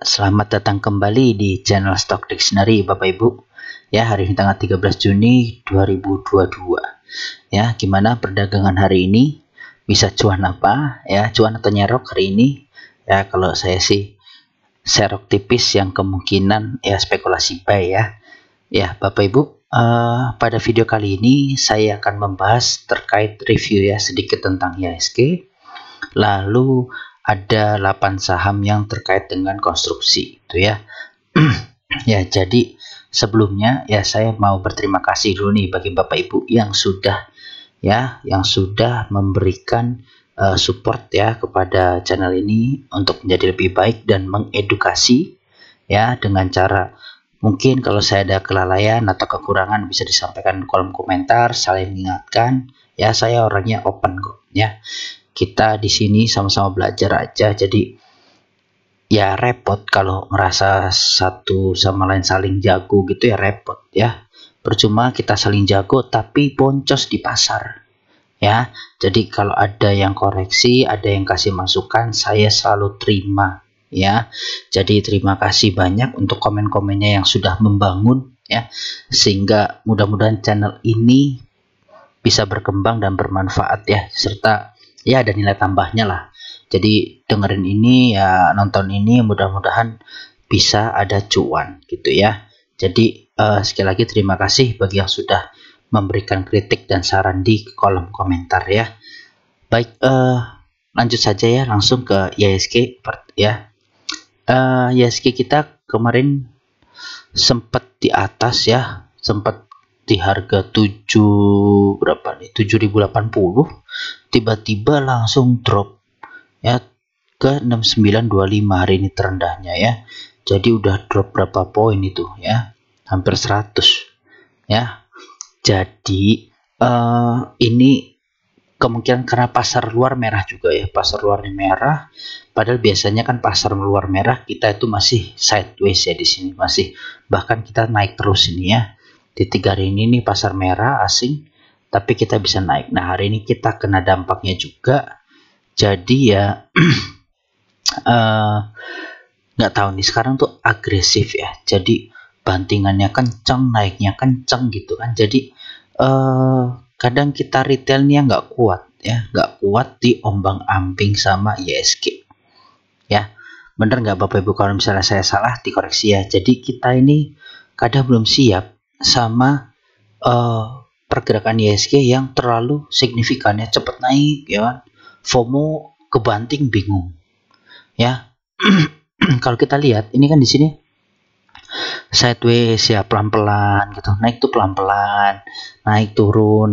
Selamat datang kembali di channel Stock Dictionary Bapak Ibu. Ya, hari ini tanggal 13 Juni 2022. Ya, gimana perdagangan hari ini? Bisa cuan apa? Ya, cuan atau nyerok hari ini? Ya, kalau saya sih serok tipis yang kemungkinan ya spekulasi buy ya. Ya, Bapak Ibu, pada video kali ini saya akan membahas terkait review ya sedikit tentang IHSG. Lalu ada 8 saham yang terkait dengan konstruksi itu ya. Ya, jadi sebelumnya ya saya mau berterima kasih dulu nih bagi Bapak Ibu yang sudah memberikan support ya kepada channel ini untuk menjadi lebih baik dan mengedukasi ya, dengan cara mungkin kalau saya ada kelalaian atau kekurangan bisa disampaikan di kolom komentar, saling mengingatkan ya. Saya orangnya open kok ya. Kita di sini sama-sama belajar aja, jadi ya repot kalau ngerasa satu sama lain saling jago gitu ya, repot ya. Percuma kita saling jago tapi boncos di pasar ya. Jadi kalau ada yang koreksi, ada yang kasih masukan, saya selalu terima ya. Jadi terima kasih banyak untuk komen-komennya yang sudah membangun ya, sehingga mudah-mudahan channel ini bisa berkembang dan bermanfaat ya, serta ya ada nilai tambahnya lah. Jadi dengerin ini ya, nonton ini, mudah-mudahan bisa ada cuan gitu ya. Jadi sekali lagi terima kasih bagi yang sudah memberikan kritik dan saran di kolom komentar ya. Baik, lanjut saja ya, langsung ke IHSG ya. IHSG kita kemarin sempat di atas ya, sempat di harga 7.080, tiba-tiba langsung drop ya ke 6925 hari ini terendahnya ya. Jadi udah drop berapa poin itu ya, hampir 100 ya. Jadi ini kemungkinan karena pasar luar merah juga ya, pasar luarnya merah, padahal biasanya kan pasar luar merah kita itu masih sideways ya, di sini masih, bahkan kita naik terus ini ya. Di 3 hari ini nih pasar merah asing, tapi kita bisa naik. Nah, hari ini kita kena dampaknya juga. Jadi ya nggak tahu nih, sekarang tuh agresif ya. Jadi bantingannya kenceng, naiknya kenceng gitu kan. Jadi kadang kita retailnya nggak kuat ya, nggak kuat diombang-ambing sama IHSG ya. Bener nggak Bapak Ibu? Kalau misalnya saya salah dikoreksi ya. Jadi kita ini kadang belum siap sama pergerakan IHSG yang terlalu signifikan ya, cepat naik ya kan. FOMO kebanting bingung ya. Kalau kita lihat ini kan di sini sideways ya, pelan-pelan gitu, naik tuh pelan-pelan, naik turun.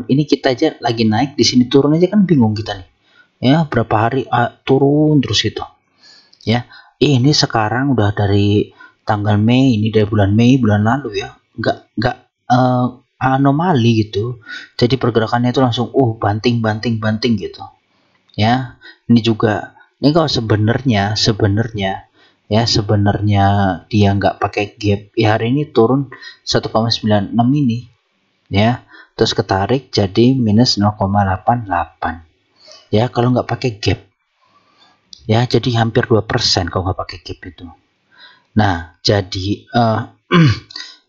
Ini kita aja lagi naik, di sini turun aja kan bingung kita nih ya, berapa hari turun terus gitu ya. Ini sekarang udah dari tanggal Mei, ini dari bulan Mei, bulan lalu ya, nggak anomali gitu. Jadi pergerakannya itu langsung banting gitu ya. Ini juga, ini kalau sebenarnya dia nggak pakai gap ya, hari ini turun 1,96 ini ya, terus ketarik jadi minus 0,88 ya kalau nggak pakai gap ya. Jadi hampir 2% kalau nggak pakai gap itu. Nah, jadi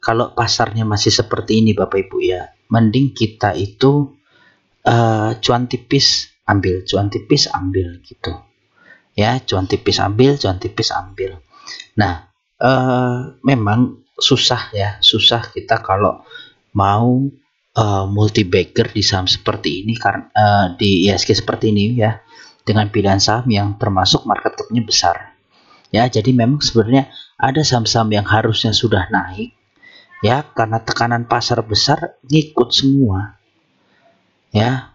kalau pasarnya masih seperti ini Bapak Ibu ya, mending kita itu cuan tipis ambil gitu ya, cuan tipis ambil. Nah, memang susah kita kalau mau multi bagger di saham seperti ini, karena di IHSG seperti ini ya, dengan pilihan saham yang termasuk market cap-nya besar ya. Jadi memang sebenarnya ada saham-saham yang harusnya sudah naik ya, karena tekanan pasar besar ngikut semua ya.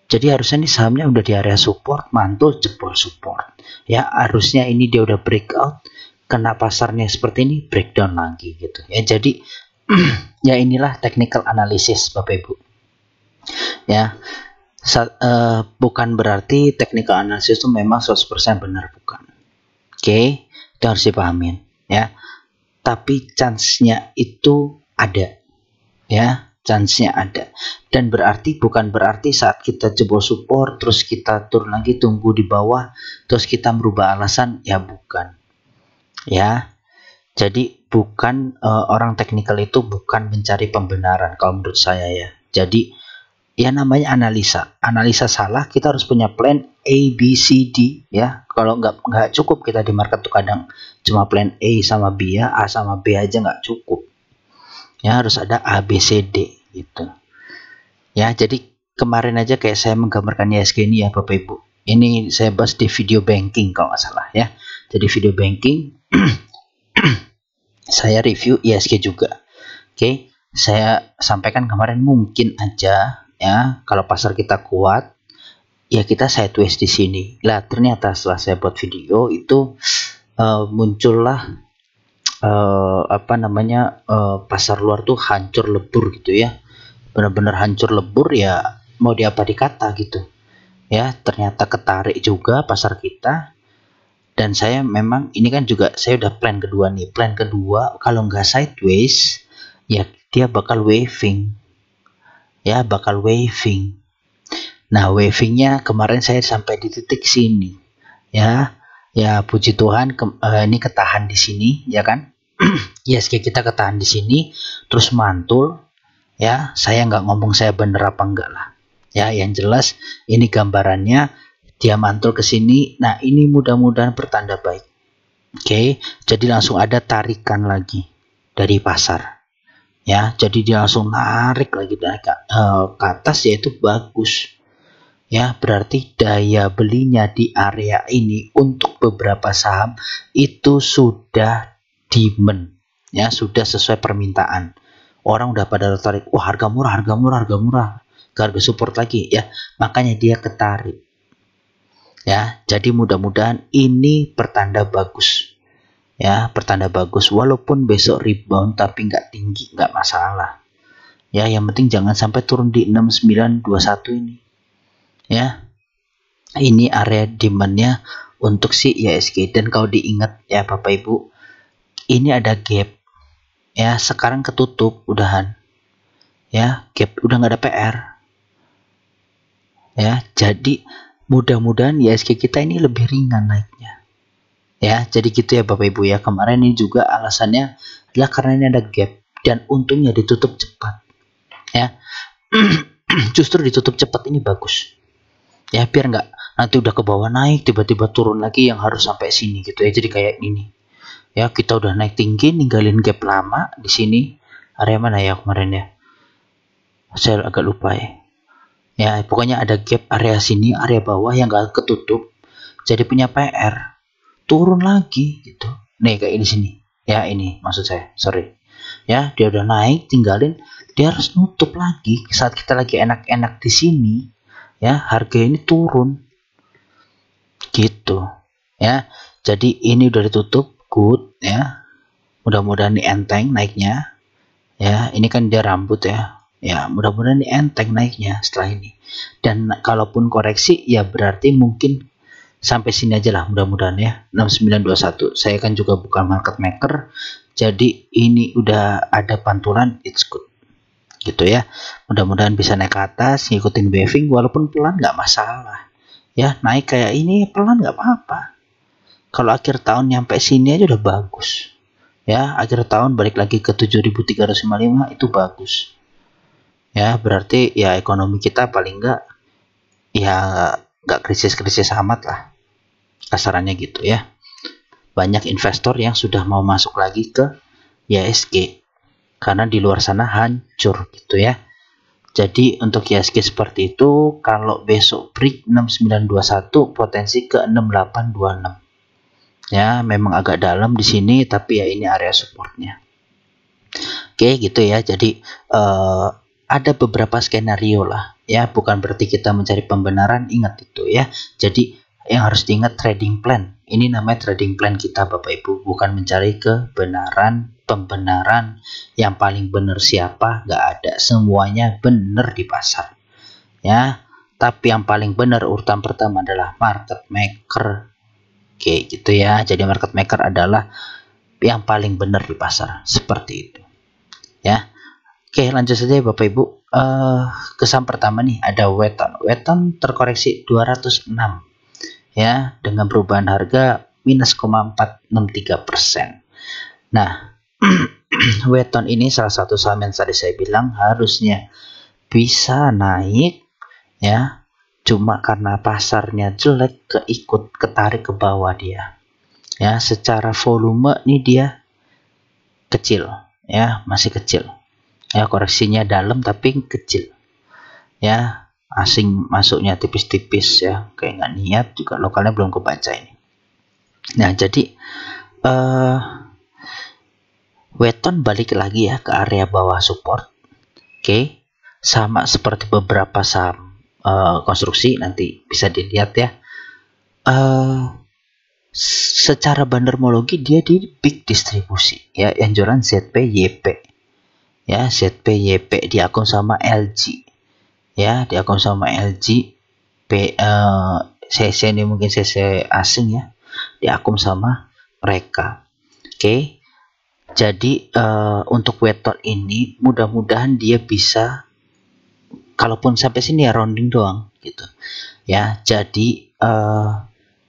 Jadi harusnya ini sahamnya udah di area support, mantul jebol support ya. Harusnya ini dia udah breakout, kena pasarnya seperti ini, breakdown lagi gitu ya. Jadi ya inilah technical analysis Bapak Ibu ya. Bukan berarti technical analysis itu memang 100% benar, bukan. Oke, itu harus dipahamin ya. Tapi chance-nya itu ada ya, chance-nya ada. Dan bukan berarti saat kita jebol support terus kita turun lagi tunggu di bawah terus kita merubah alasan ya, bukan ya. Jadi bukan orang teknikal itu bukan mencari pembenaran kalau menurut saya ya. Jadi ya namanya analisa salah, kita harus punya plan A B C D ya. Kalau nggak cukup kita di market tuh kadang cuma plan A sama B ya, A sama B aja nggak cukup ya, harus ada A B C D gitu ya. Jadi kemarin aja kayak saya menggambarkan ISG ini ya Bapak Ibu, ini saya bahas di video banking kalau nggak salah ya. Jadi video banking saya review ISG juga. Oke, saya sampaikan kemarin mungkin aja ya kalau pasar kita kuat ya kita sideways di sini. Lah ternyata setelah saya buat video itu muncullah pasar luar tuh hancur lebur gitu ya. Benar-benar hancur lebur ya, mau diapa dikata gitu. Ya, ternyata ketarik juga pasar kita. Dan saya memang ini kan juga saya udah plan kedua nih. Plan kedua kalau nggak sideways ya dia bakal waving. Ya, bakal waving. Nah, wavingnya kemarin saya sampai di titik sini. Ya, ya puji Tuhan ini ketahan di sini ya kan. ISG kita ketahan di sini terus mantul ya. Saya nggak ngomong saya bener apa enggak lah. Ya, yang jelas ini gambarannya dia mantul ke sini. Nah, ini mudah-mudahan pertanda baik. Oke, jadi langsung ada tarikan lagi dari pasar. Ya, jadi dia langsung narik lagi ke atas, yaitu bagus. Ya, berarti daya belinya di area ini untuk beberapa saham itu sudah demand. Ya, sudah sesuai permintaan. Orang udah pada tertarik, wah harga murah, harga murah, harga murah. Harga support lagi ya, makanya dia ketarik. Ya, jadi mudah-mudahan ini pertanda bagus. Ya, pertanda bagus. Walaupun besok rebound tapi nggak tinggi, nggak masalah. Ya, yang penting jangan sampai turun di 6921 ini. Ya, ini area demandnya untuk si ISG. Dan kalau diingat ya Bapak Ibu, ini ada gap. Ya, sekarang ketutup udahan. Ya, gap udah nggak ada PR. Ya, jadi mudah-mudahan ISG kita ini lebih ringan naiknya. Ya, jadi gitu ya Bapak Ibu ya. Kemarin ini juga alasannya adalah karena ini ada gap dan untungnya ditutup cepat. Ya. Justru ditutup cepat ini bagus. Ya, biar nggak nanti udah ke bawah naik tiba-tiba turun lagi yang harus sampai sini gitu ya. Jadi kayak ini. Ya, kita udah naik tinggi ninggalin gap lama di sini. Area mana ya kemarin ya? Saya agak lupa ya. Ya, pokoknya ada gap area sini, area bawah yang nggak ketutup. Jadi punya PR. Turun lagi gitu. Nih kayak ini sini. Ya, ini maksud saya. Sorry. Ya, dia udah naik, tinggalin, dia harus nutup lagi saat kita lagi enak-enak di sini. Ya, harga ini turun. Gitu. Ya. Jadi ini udah ditutup, good ya. Mudah-mudahan ini enteng naiknya. Ya, ini kan dia rambut ya. Ya, mudah-mudahan ini enteng naiknya setelah ini. Dan kalaupun koreksi ya berarti mungkin sampai sini aja lah mudah-mudahan ya. 6921. Saya kan juga bukan market maker. Jadi ini udah ada pantulan, it's good. Gitu ya. Mudah-mudahan bisa naik ke atas, ngikutin waving walaupun pelan nggak masalah. Ya, naik kayak ini pelan nggak apa-apa. Kalau akhir tahun nyampe sini aja udah bagus. Ya, akhir tahun balik lagi ke 7.355 itu bagus. Ya, berarti ya ekonomi kita paling nggak ya nggak krisis-krisis amat lah. Kasarannya gitu ya. Banyak investor yang sudah mau masuk lagi ke ISG karena di luar sana hancur gitu ya. Jadi untuk ISG seperti itu, kalau besok break 6921 potensi ke 6826. Ya, memang agak dalam di sini tapi ya ini area supportnya. Oke, gitu ya. Jadi ada beberapa skenario lah ya, bukan berarti kita mencari pembenaran, ingat itu ya. Jadi yang harus diingat trading plan. Ini namanya trading plan kita Bapak Ibu, bukan mencari kebenaran, pembenaran. Yang paling benar siapa? Nggak ada, semuanya benar di pasar. Ya, tapi yang paling benar urutan pertama adalah market maker. Oke, gitu ya. Jadi market maker adalah yang paling benar di pasar, seperti itu. Ya. Oke, lanjut saja ya Bapak Ibu. Kesan pertama nih ada Weton. Weton terkoreksi 206. Ya, dengan perubahan harga minus 0,463%. Nah, Weton ini salah satu saham yang tadi saya bilang harusnya bisa naik ya, cuma karena pasarnya jelek ketarik ke bawah dia. Ya, secara volume nih dia kecil ya, masih kecil. Ya, koreksinya dalam tapi kecil. Ya, asing masuknya tipis-tipis ya, kayak nggak niat juga, lokalnya belum kebaca ini. Nah, jadi Weton balik lagi ya ke area bawah support. Oke, sama seperti beberapa saham konstruksi, nanti bisa dilihat ya. Secara bandermologi dia di big distribusi ya, anjuran ZPYP ya, ZPYP diakun sama LG ya, diakun sama LG CC ini mungkin CC asing ya, diakun sama mereka. Oke. Jadi untuk Weton ini mudah-mudahan dia bisa, kalaupun sampai sini ya rounding doang gitu ya. Jadi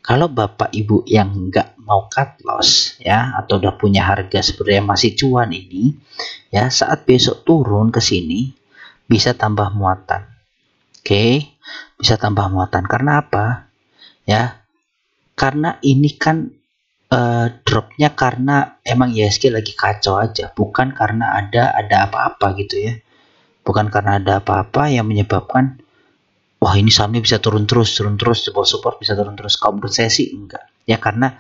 kalau bapak ibu yang nggak mau cut loss ya, atau udah punya harga sebenarnya masih cuan ini ya, saat besok turun ke sini bisa tambah muatan. Oke, bisa tambah muatan karena apa ya? Karena ini kan dropnya karena emang IHSG lagi kacau aja, bukan karena ada apa-apa gitu ya, bukan karena ada apa-apa yang menyebabkan wah ini sahamnya bisa turun terus di bawah support bisa turun terus. Kalau menurut saya sih enggak ya, karena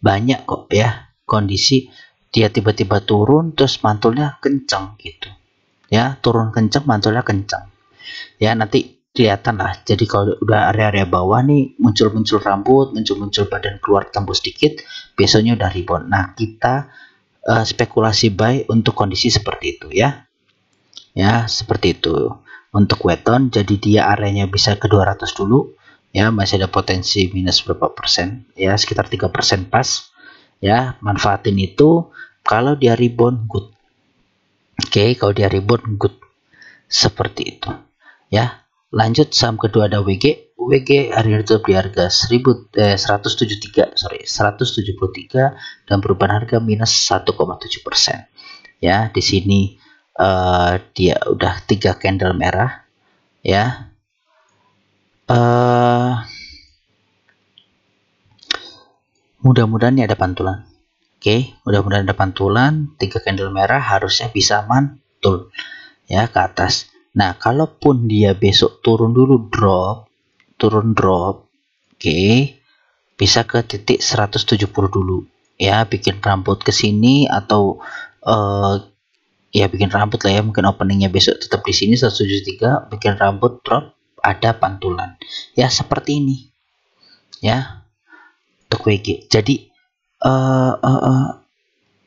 banyak kok ya kondisi dia tiba-tiba turun terus mantulnya kencang gitu ya, turun kencang mantulnya kencang ya, nanti kelihatan lah. Jadi kalau udah area-area bawah nih muncul-muncul rambut, muncul-muncul badan keluar tembus dikit, besoknya udah rebound. Nah, kita spekulasi buy untuk kondisi seperti itu ya. Ya, seperti itu. Untuk Weton, jadi dia areanya bisa ke 200 dulu ya, masih ada potensi minus berapa persen ya, sekitar 3% pas ya. Manfaatin itu. Kalau dia rebound good. Oke, kalau dia rebound good. Seperti itu ya. Lanjut saham kedua ada WG. WG hari ini tutup di harga 173 dan perubahan harga minus 1,7%. Ya, di sini dia udah 3 candle merah ya. Mudah-mudahan ini ada pantulan. Oke, mudah-mudahan ada pantulan, 3 candle merah harusnya bisa mantul ya ke atas. Nah, kalaupun dia besok turun dulu drop, oke, bisa ke titik 170 dulu ya, bikin rambut ke sini atau ya bikin rambut lah ya, mungkin openingnya besok tetap di sini 173, bikin rambut drop, ada pantulan ya seperti ini ya untuk WG. Jadi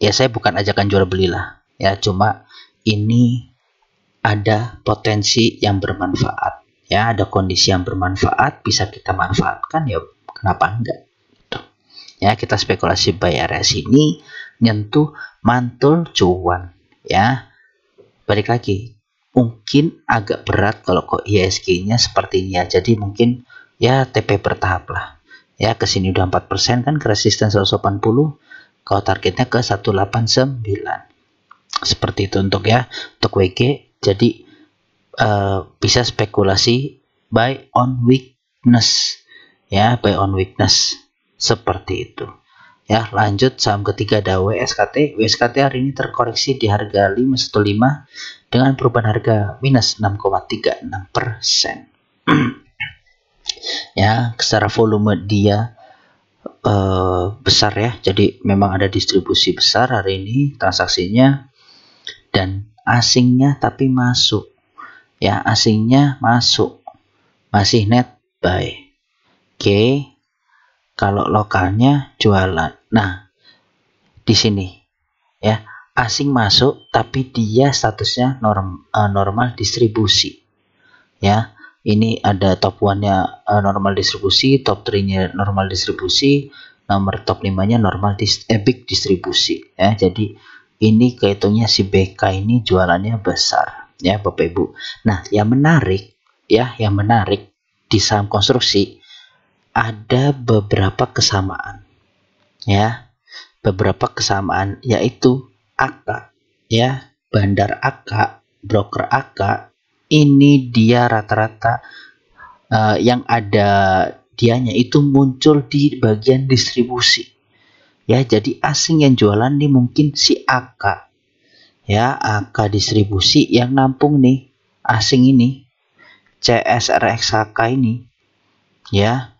ya saya bukan ajakan jual beli lah ya, cuma ini ada potensi yang bermanfaat ya, ada kondisi yang bermanfaat bisa kita manfaatkan ya, kenapa enggak gitu. Ya, kita spekulasi buy area sini nyentuh mantul cuan ya. Balik lagi, mungkin agak berat kalau kok IHSG-nya seperti ini ya, jadi mungkin ya TP bertahap lah ya. Kesini udah 4% kan, ke resisten 180, kalau targetnya ke 189 seperti itu untuk ya, untuk WG. Jadi bisa spekulasi buy on weakness ya, buy on weakness seperti itu ya. Lanjut saham ketiga ada WSKT. WSKT hari ini terkoreksi di harga 515 dengan perubahan harga minus 6,36%. Ya, secara volume dia besar ya, jadi memang ada distribusi besar hari ini transaksinya, dan asingnya tapi masuk ya, asingnya masuk, masih net buy. Oke, kalau lokalnya jualan. Nah, di sini ya, asing masuk tapi dia statusnya normal distribusi ya. Ini ada top 1-nya normal distribusi, top 3-nya normal distribusi, nomor top 5-nya normal big distribusi ya. Jadi ini kehitungnya si BK ini jualannya besar ya Bapak Ibu. Nah, yang menarik ya, yang menarik di saham konstruksi ada beberapa kesamaan Ya, beberapa kesamaan yaitu AK, ya, bandar AK, broker AK, ini dia rata-rata yang ada dianya itu muncul di bagian distribusi. Ya, jadi asing yang jualan nih mungkin si AK, ya, AK distribusi yang nampung nih asing ini, CSRXHK ini, ya.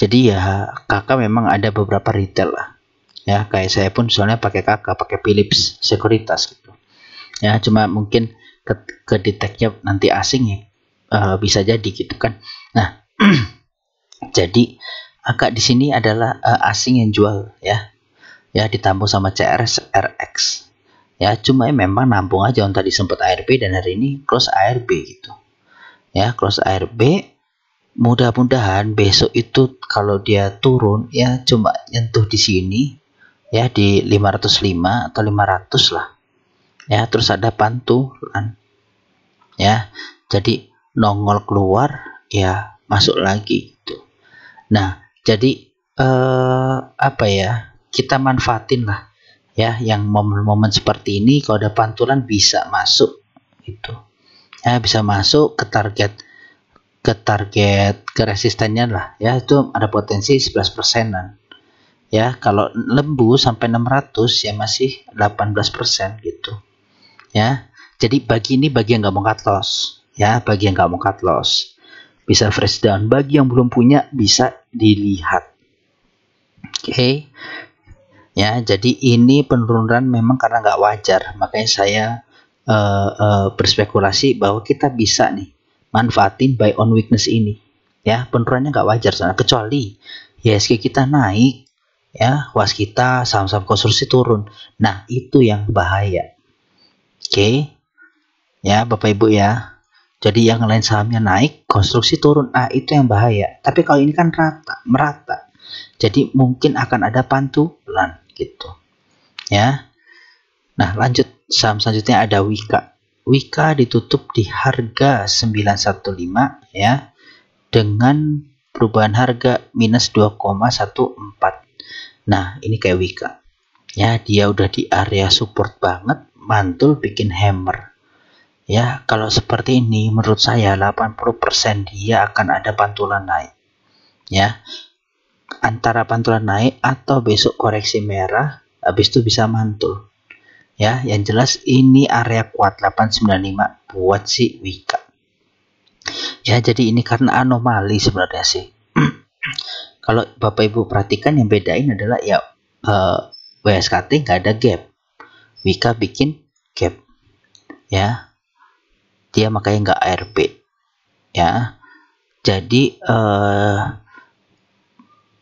Jadi ya kakak memang ada beberapa retail lah, ya, kayak saya pun soalnya pakai kakak, pakai Philips Sekuritas gitu, ya, cuma mungkin ke deteknya nanti asing ya, bisa jadi gitu kan. Nah, jadi kakak di sini adalah asing yang jual, ya, ditampung sama CSRX, ya, cuma memang nampung aja. Tadi sempat ARB dan hari ini close ARB gitu, ya, close ARB. Mudah-mudahan besok itu kalau dia turun ya cuma nyentuh di sini, ya, di 505 atau 500 lah, ya, terus ada pantulan, ya, jadi nongol keluar ya masuk lagi gitu. Nah, jadi apa ya, kita manfaatin lah, ya, yang momen-momen seperti ini. Kalau ada pantulan bisa masuk gitu, ya, bisa masuk ke target ke resistennya lah, ya, itu ada potensi 11%-an, ya. Kalau lembu sampai 600 ya masih 18% gitu, ya. Jadi bagi yang nggak mau cut loss, ya, bagi yang nggak mau cut loss bisa fresh down, bagi yang belum punya bisa dilihat. Oke, ya, jadi ini penurunan memang karena nggak wajar, makanya saya berspekulasi bahwa kita bisa nih manfaatin buy on weakness ini, ya. Penurunannya nggak wajar soalnya, kecuali IHSG kita naik, ya, waskita saham-saham konstruksi turun. Nah, itu yang bahaya. Oke, ya Bapak Ibu, ya. Jadi yang lain sahamnya naik, konstruksi turun, nah itu yang bahaya. Tapi kalau ini kan merata, jadi mungkin akan ada pantulan gitu, ya. Nah, lanjut saham selanjutnya ada Wika. Wika ditutup di harga 915, ya, dengan perubahan harga minus 2,14. Nah, ini kayak Wika, ya, dia udah di area support banget, mantul bikin hammer, ya. Kalau seperti ini menurut saya 80% dia akan ada pantulan naik, ya, antara pantulan naik atau besok koreksi merah, habis itu bisa mantul, ya. Yang jelas ini area kuat 895 buat si Wika, ya. Jadi ini karena anomali sebenarnya sih. Kalau Bapak Ibu perhatikan, yang bedain adalah ya WSKT nggak ada gap, Wika bikin gap, ya, dia makanya nggak ARB, ya. Jadi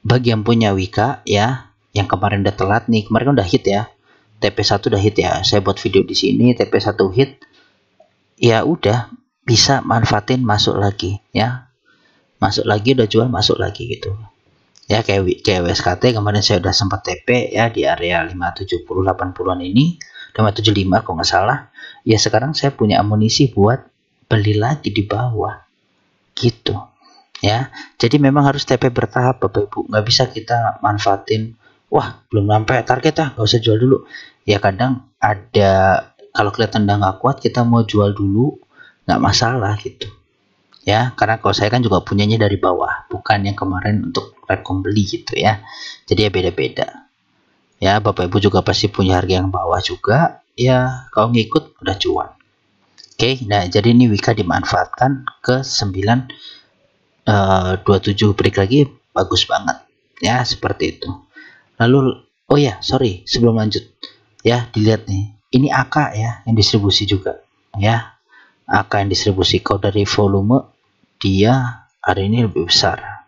bagi yang punya Wika, ya, yang kemarin udah telat nih, kemarin kan udah hit ya, TP1 udah hit ya, saya buat video di sini, TP1 hit, ya udah bisa manfaatin masuk lagi, ya, masuk lagi, udah jual masuk lagi gitu, ya. Kayak WSKT kemarin saya udah sempat TP, ya, di area 570 80-an ini, 575 kalau nggak salah, ya. Sekarang saya punya amunisi buat beli lagi di bawah gitu, ya. Jadi memang harus TP bertahap Bapak Ibu, nggak bisa kita manfaatin, wah belum sampai target nggak usah jual dulu, ya. Kadang ada, kalau kelihatan udah nggak kuat kita mau jual dulu nggak masalah gitu, ya. Karena kalau saya kan juga punyanya dari bawah, bukan yang kemarin untuk rekom beli gitu, ya. Jadi ya beda-beda, ya. Bapak Ibu juga pasti punya harga yang bawah juga, ya. Kalau ngikut udah cuan. Oke, nah jadi ini Wika dimanfaatkan ke 927 break lagi, bagus banget, ya, seperti itu. Lalu oh ya, sorry, sebelum lanjut, ya, dilihat nih, ini AK, ya, yang distribusi juga, ya. AK yang distribusi, kalau dari volume dia hari ini lebih besar,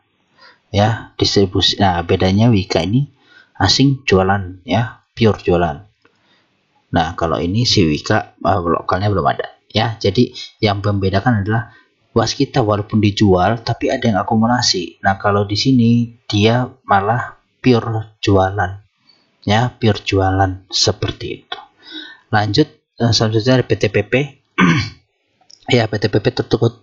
ya, distribusi. Nah, bedanya Wika ini asing jualan, ya, pure jualan. Nah, kalau ini si Wika lokalnya belum ada, ya. Jadi yang membedakan adalah waskita walaupun dijual tapi ada yang akumulasi. Nah, kalau di sini dia malah pure jualan, ya, pure jualan seperti itu. Lanjut, selanjutnya ada PTPP. Ya, PTPP tertutup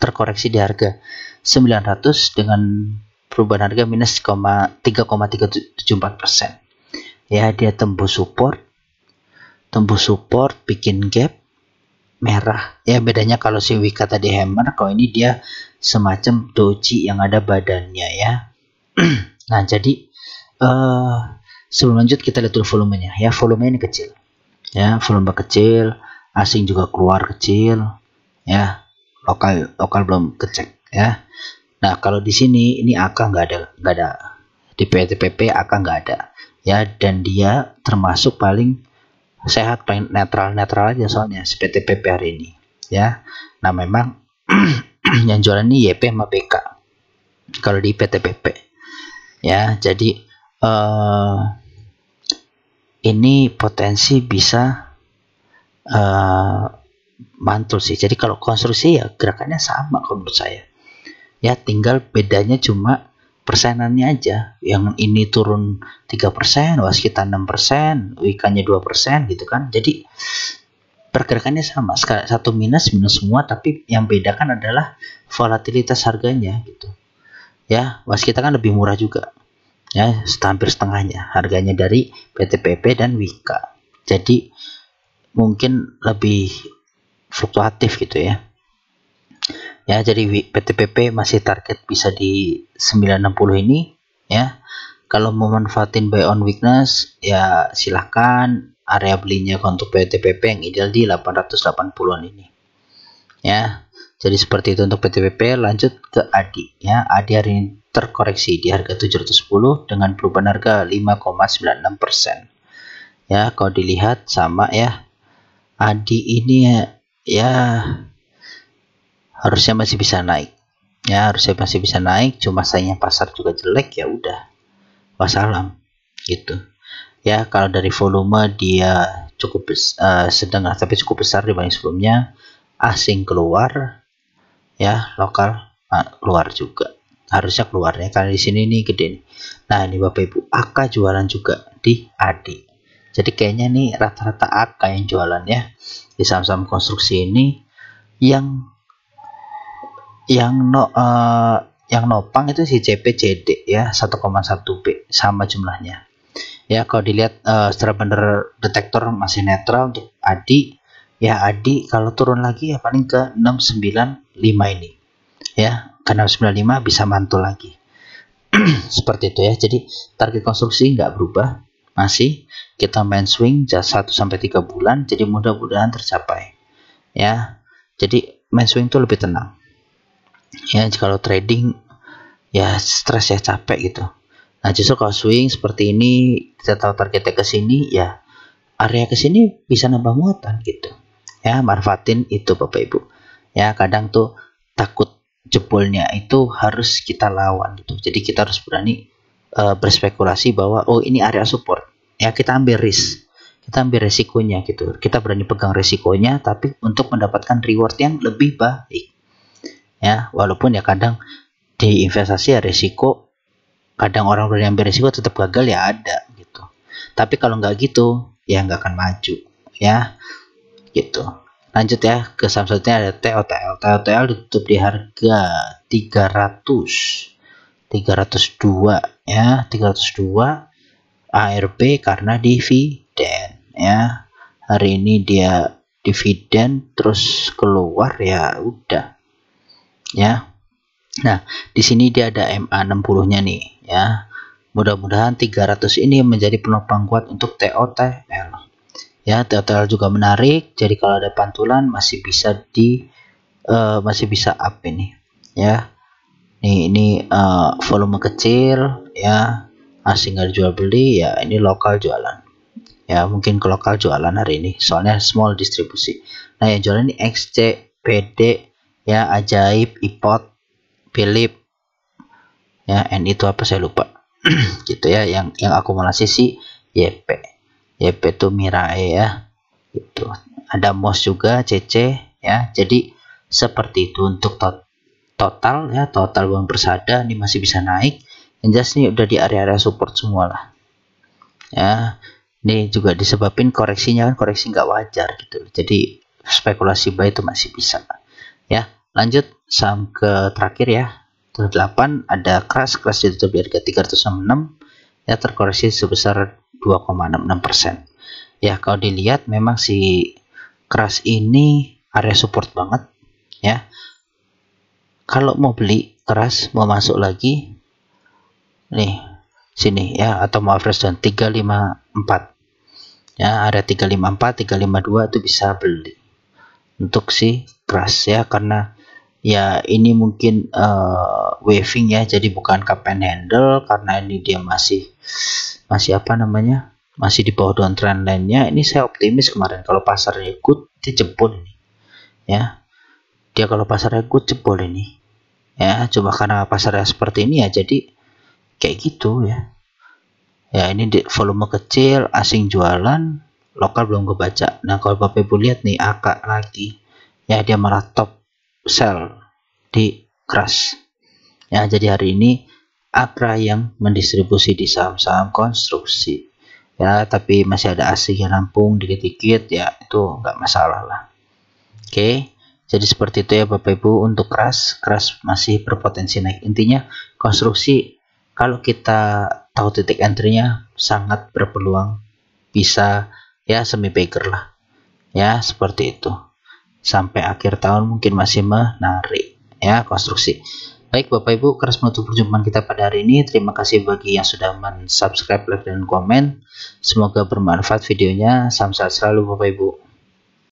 terkoreksi di harga 900 dengan perubahan harga minus 3,374%. Ya, dia tembus support, bikin gap merah. Ya, bedanya kalau si Wika tadi hammer, kalau ini dia semacam doji yang ada badannya ya. Nah, jadi sebelum lanjut kita lihat dulu volumenya ya. Volumenya ini kecil. Ya, volume kecil, asing juga keluar kecil ya. Lokal belum kecek ya. Nah, kalau di sini ini AK nggak ada. Di PTPP AK nggak ada ya, dan dia termasuk paling sehat, paling netral aja soalnya PTPP hari ini ya. Nah, memang yang jualan ini YP sama BK kalau di PTPP ya. Jadi ini potensi bisa mantul sih. Jadi kalau konstruksi ya gerakannya sama kalau menurut saya ya, tinggal bedanya cuma persenannya aja. Yang ini turun 3%, waskita 6%, Wikanya 2% gitu kan. Jadi pergerakannya sama, satu minus semua, tapi yang bedakan adalah volatilitas harganya gitu ya. Waskita kan lebih murah juga ya, hampir setengahnya harganya dari PTPP dan Wika. Jadi mungkin lebih fluktuatif gitu ya. Ya, jadi PTPP masih target bisa di 960 ini ya. Kalau mau manfaatin buy on weakness ya silahkan, area belinya untuk PTPP yang ideal di 880-an ini ya. Jadi seperti itu untuk PTPP. Lanjut ke ADI ya. ADI hari ini terkoreksi di harga 710 dengan perubahan harga 5,96% ya. Kalau dilihat sama ya, ADI ini ya harusnya masih bisa naik ya, cuma sayangnya pasar juga jelek, ya udah wassalam gitu ya. Kalau dari volume dia cukup sedang tapi cukup besar dibanding sebelumnya. Asing keluar ya, lokal keluar juga, harusnya keluarnya karena di sini nih gede nih. Nah, ini Bapak Ibu, AK jualan juga di ADI. Jadi kayaknya nih rata-rata AK yang jualan ya di saham-saham konstruksi ini. Yang nopang itu si CPCD ya, 1,1B sama jumlahnya ya. Kalau dilihat secara bener detektor masih netral untuk ADI ya. ADI kalau turun lagi ya paling ke 695 ini ya, ke 695 bisa mantul lagi seperti itu ya. Jadi target konstruksi nggak berubah, masih kita main swing 1-3 bulan, jadi mudah-mudahan tercapai ya. Jadi main swing itu lebih tenang ya. Kalau trading ya stres ya, capek gitu. Nah, justru kalau swing seperti ini kita tahu targetnya ke sini ya, area ke sini bisa nambah muatan gitu ya. Manfaatin itu Bapak Ibu ya. Kadang tuh takut jebolnya itu harus kita lawan gitu. Jadi kita harus berani berspekulasi bahwa oh ini area support ya, kita ambil risk, kita ambil resikonya gitu. Kita berani pegang resikonya, tapi untuk mendapatkan reward yang lebih baik ya. Walaupun ya kadang di investasi ya resiko, kadang orang berani ambil resiko tetap gagal ya ada gitu. Tapi kalau nggak gitu ya nggak akan maju ya gitu. Lanjut ya ke saham selanjutnya, ada TOTL. TOTL ditutup di harga 302 ya, 302 ARB karena dividen ya. Hari ini dia dividen terus keluar ya udah ya. Nah, di sini dia ada MA60-nya nih ya. Mudah-mudahan 300 ini menjadi penopang kuat untuk TOTL. Ya, TOTL juga menarik. Jadi kalau ada pantulan masih bisa up ini ya. Ini volume kecil ya. Asing ada jual beli ya, ini lokal jualan. Ya, mungkin ke lokal jualan hari ini. Soalnya small distribusi. Nah, yang jualan ini XC, PD ya, Ajaib, IPOT, Philip ya, N itu apa saya lupa gitu ya. Yang akumulasi si YP itu Mirae ya gitu. Ada MOS juga, CC ya. Jadi seperti itu untuk total ya. Total Bank Persada ini masih bisa naik. Yang jelas ini udah di area-area support semua lah ya. Ini juga disebabin koreksinya kan, koreksi nggak wajar gitu. Jadi spekulasi buy itu masih bisa ya. Lanjut saham ke terakhir ya, Terus 8 ada keras ditutup di harga 366 ya, terkoreksi sebesar 2,66%. Ya, kalau dilihat memang si keras ini area support banget ya. Kalau mau beli keras, mau masuk lagi nih sini ya, atau mau average down 354 ya, area 354 352 itu bisa beli untuk si keras ya, karena ya ini mungkin waving ya, jadi bukan cup and handle, karena ini dia masih apa namanya, masih di bawah downtrend line-nya. Ini saya optimis kemarin kalau pasarnya good dia jebol ini ya, dia kalau pasarnya good jebol ini ya, coba karena pasarnya seperti ini ya, jadi kayak gitu ya. Ya ini di volume kecil, asing jualan, lokal belum kebaca. Nah kalau Bapak Ibu lihat nih AK lagi ya, dia malah top sell di keras ya. Jadi hari ini Akra yang mendistribusi di saham-saham konstruksi ya, tapi masih ada asing yang nampung dikit-dikit ya, itu nggak masalah lah. Oke, jadi seperti itu ya Bapak Ibu. Untuk keras masih berpotensi naik. Intinya konstruksi kalau kita tahu titik entry-nya sangat berpeluang bisa ya semi bagger lah ya, seperti itu. Sampai akhir tahun mungkin masih menarik ya konstruksi. Baik Bapak Ibu, keras menutup perjumpaan kita pada hari ini. Terima kasih bagi yang sudah subscribe, like, dan komen. Semoga bermanfaat videonya. Salam sehat selalu Bapak Ibu.